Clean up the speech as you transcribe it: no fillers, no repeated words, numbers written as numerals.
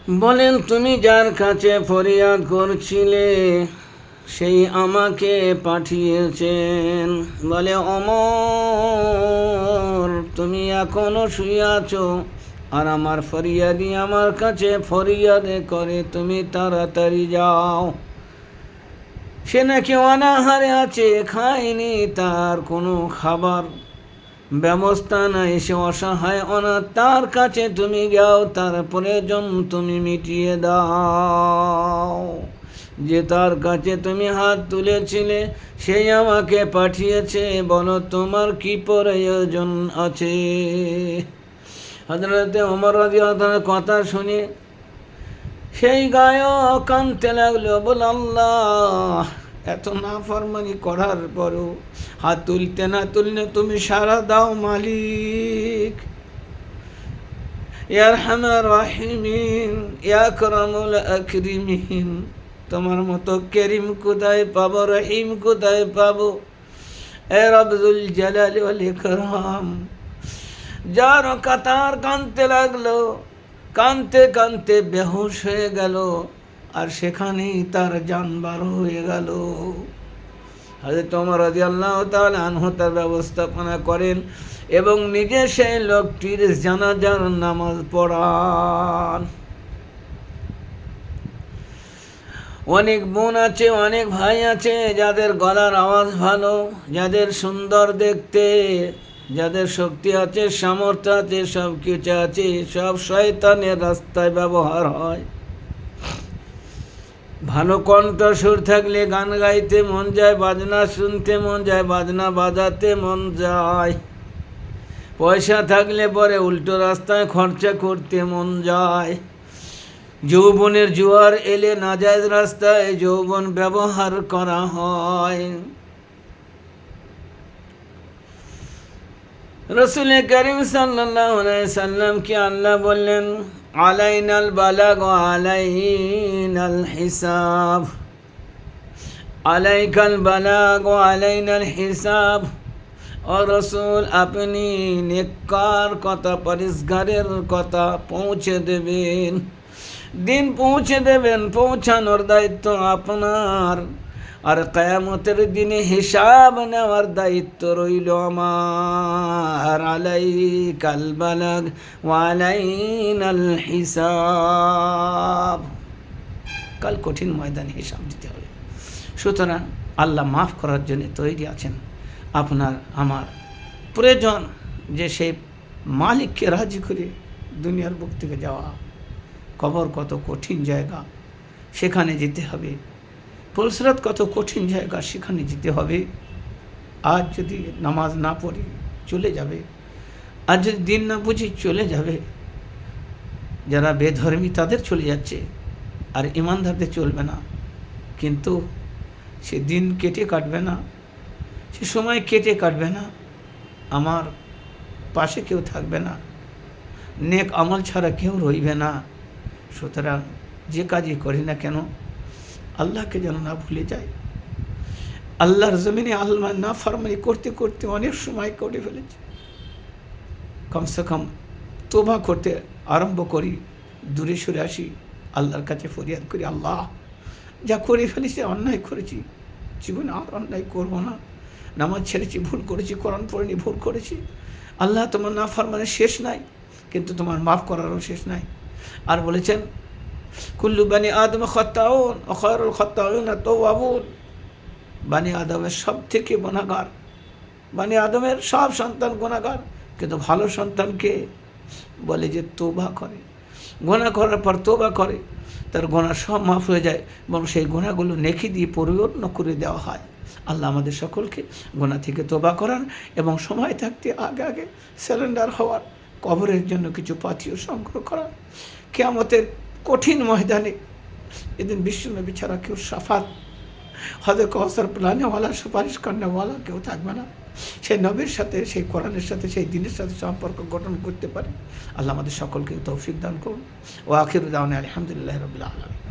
বলেন, তুমি যার কাছে ফরিয়াদ করছিলে সেই আমাকে পাঠিয়েছেন। বলে, ওমর, তুমি এখনো শুয়ে আছো আর আমার ফরিয়াদি আমার কাছে ফরিয়াদে করে, তুমি তাড়াতাড়ি যাও। সে নাকি অনাহারে আছে, খায়নি, তার কোনো খাবার ব্যবস্থা নাই, সে অসহায় অনাথ, তার কাছে তুমি যাও, তার প্রয়োজন তুমি মিটিয়ে দাও। যে তার কাছে তুমি হাত তুলেছিলে সেই আমাকে পাঠিয়েছে, বলো তোমার কি প্রয়োজন আছে। হযরতে ওমর রাদিয়াল্লাহু তাআলার কথা শুনে সেই গায়ক কাঁদতে লাগলো, বল আল্লাহ, এত নাফরমানি করার পরও হাত তুলতে না তুললে তুমি সারা দাও মালিক। ইয়া আরহামার রাহিমিন, ইয়া আকরামুল আকরিমিন, তোমার মতো করিম কোথায় পাবো, রহিম কোথায় পাবো। এ রব্বুল জালালি ওয়াল ইকরাম। যার কাতার কাঁদতে লাগলো, কাঁদতে কাঁদতে বেহুশ হয়ে গেল, আর সেখানেই তার জান বার হয়ে গেল। হযরত ওমর রাদিয়াল্লাহু তাআলা আনহু তার ব্যবস্থাপনা করেন এবং নিজে সেই লোকটির জানাজার নামাজ পড়ান। অনেক বোন আছে, অনেক ভাই আছে যাদের গলার আওয়াজ ভালো, যাদের সুন্দর দেখতে, যাদের শক্তি আছে, সামর্থ্য আছে, সব কিছু আছে, সব শয়তানের রাস্তায় ব্যবহার হয়। ভালো কণ্ঠস্বর থাকলে গান গাইতে মন যায়, বাজনা শুনতে মন যায়, বাজনা বাজাতে মন যায়। পয়সা থাকলে পরে উল্টো রাস্তায় খরচা করতে মন যায়। যৌবনের জোয়ার এলে নাজায়েজ রাস্তায় যৌবন ব্যবহার করা হয়। রসুল করিম সাল্লাল্লাহু আলাইহি সাল্লাম কি আল্লাহ বললেন, আলাইনাল বালাগ ওয়া আলাইনাল হিসাব, আলাইকাল বালাগ ওয়া আলাইনাল হিসাব। ও রসুল, আপনি নেককার কথা, পরিষ্কারের কথা পৌঁছে দেবেন, দিন পৌঁছে দেবেন, পৌঁছানোর দায়িত্ব আপনার, আর কিয়ামতের দিনে হিসাব নেওয়ার দায়িত্ব রইল আমার। আলাইকাল বালাগ ওয়া আলাইনাল হিসাব। কাল কঠিন ময়দানে হিসাব দিতে হবে। সুতরাং আল্লাহ মাফ করার জন্য তৈরি আছেন। আপনার আমার প্রয়োজন যে সেই মালিককে রাজি করে দুনিয়ার বুক থেকে যাওয়া। কবর কত কঠিন জায়গা, সেখানে যেতে হবে। পুলসিরাত কত কঠিন জায়গা, সেখানে যেতে হবে। আজ যদি নামাজ না পড়ি চলে যাবে, আজ যদি দিন না বুঝি চলে যাবে। যারা বেধর্মী তাদের চলে যাচ্ছে, আর ইমানদারদের চলবে না। কিন্তু সে দিন কেটে কাটবে না, সে সময় কেটে কাটবে না, আমার পাশে কেউ থাকবে না, নেক আমল ছাড়া কেউ রইবে না। সুতরাং যে কাজই করি না কেন আল্লাহকে যেন না ভুলে যায়। আল্লাহর জমিনে আল্লাহ না ফরমানি করতে করতে অনেক সময় করে ফেলেছে। কমসে কম তোবা করতে আরম্ভ করি, দূরে সরে আসি, আল্লাহর কাছে ফরিয়াদ করি, আল্লাহ যা করে ফেলেছি, অন্যায় করেছি, জীবনে আর অন্যায় করব না। নামাজ ছেড়েছি, ভুল করেছি, কোরআন পড়িনি, ভুল করেছি। আল্লাহ, তোমার না ফরমানের শেষ নাই, কিন্তু তোমার মাফ করারও শেষ নাই। আর বলেছেন, কুল্লু বানি আদম খাত্তাউন ওয়া খায়রুল খাত্তাউনা তাওয়াবুন। বানি আদমের সব থেকে গুনাহগার, বানি আদমের সব সন্তান গুনাহগার, কিন্তু ভালো সন্তানকে বলে যে তওবা করে, গুনাহ করার পর তওবা করে, তার গুনাহ সব মাফ হয়ে যায় এবং সেই গুনাহগুলো নেকি দিয়ে পরিপূর্ণ করে দেওয়া হয়। আল্লাহ আমাদের সকলকে গুনাহ থেকে তওবা করার এবং সময় থাকতে আগে আগে সারেন্ডার হওয়ার, কবরের জন্য কিছু পাথিও সংগ্রহ করার। কিয়ামতের কঠিন ময়দানে এদিন বিশ্বনবী ছাড়া কেউ শাফাত, হযরত কাউসার প্লানেওয়ালা, সুপারিশ করনেওয়ালা কেউ থাকবে না। সেই নবীর সাথে, সেই কোরআনের সাথে, সেই দিনের সাথে সম্পর্ক গঠন করতে পারে। আল্লাহ আমাদের সকলকে তৌফিক দান করুন। ওয়া আখিরু দাওয়ানা আলহামদুলিল্লাহি রাব্বিল আলামিন।